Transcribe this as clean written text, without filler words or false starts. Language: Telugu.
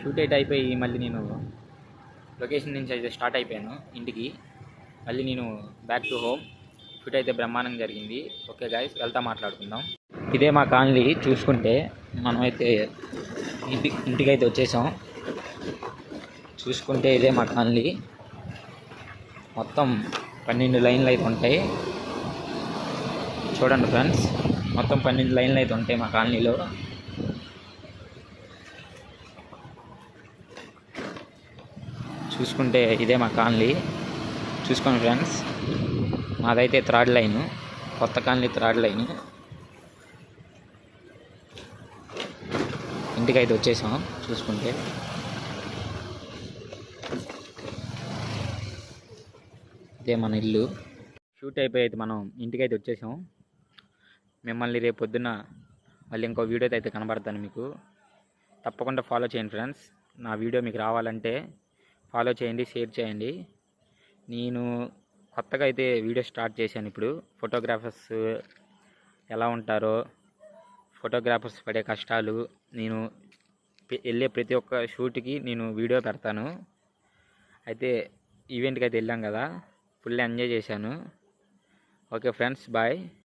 షూట్ అయితే అయిపోయి మళ్ళీ నేను లొకేషన్ నుంచి అయితే స్టార్ట్ అయిపోయాను ఇంటికి. మళ్ళీ నేను బ్యాక్ టు హోమ్. షూట్ అయితే బ్రహ్మాండంగా జరిగింది. ఓకే గాయస్, వెళ్తా మాట్లాడుకుందాం. ఇదే మా కాలనీ. చూసుకుంటే మనమైతే ఇంటికైతే వచ్చేసాం. చూసుకుంటే ఇదే మా కాలనీ. మొత్తం 12 లైన్లు అయితే ఉంటాయి. చూడండి ఫ్రెండ్స్, మొత్తం 12 లైన్లు అయితే ఉంటాయి మా కాలనీలో. చూసుకుంటే ఇదే మా కాలనీ. చూసుకోండి ఫ్రెండ్స్, మాదైతే 3rd లైను, కొత్త కాలనీ 3rd లైను. ఇంటికైతే వచ్చేసాం. చూసుకుంటే ఇదే మన ఇల్లు. షూట్ అయిపోయి అయితే మనం ఇంటికైతే వచ్చేసాం. మిమ్మల్ని రేపు పొద్దున్న మళ్ళీ ఇంకో వీడియోతో అయితే కనబడతాను మీకు. తప్పకుండా ఫాలో చేయండి ఫ్రెండ్స్. నా వీడియో మీకు రావాలంటే ఫాలో చేయండి, షేర్ చేయండి. నేను కొత్తగా అయితే వీడియో స్టార్ట్ చేశాను ఇప్పుడు. ఫోటోగ్రాఫర్స్ ఎలా ఉంటారో, ఫోటోగ్రాఫర్స్ పడే కష్టాలు, నేను వెళ్ళే ప్రతి ఒక్క షూట్కి నేను వీడియో పెడతాను. అయితే ఈవెంట్కి అయితే వెళ్ళాం కదా, ఫుల్ ఎంజాయ్ చేశాను. Okay friends, bye.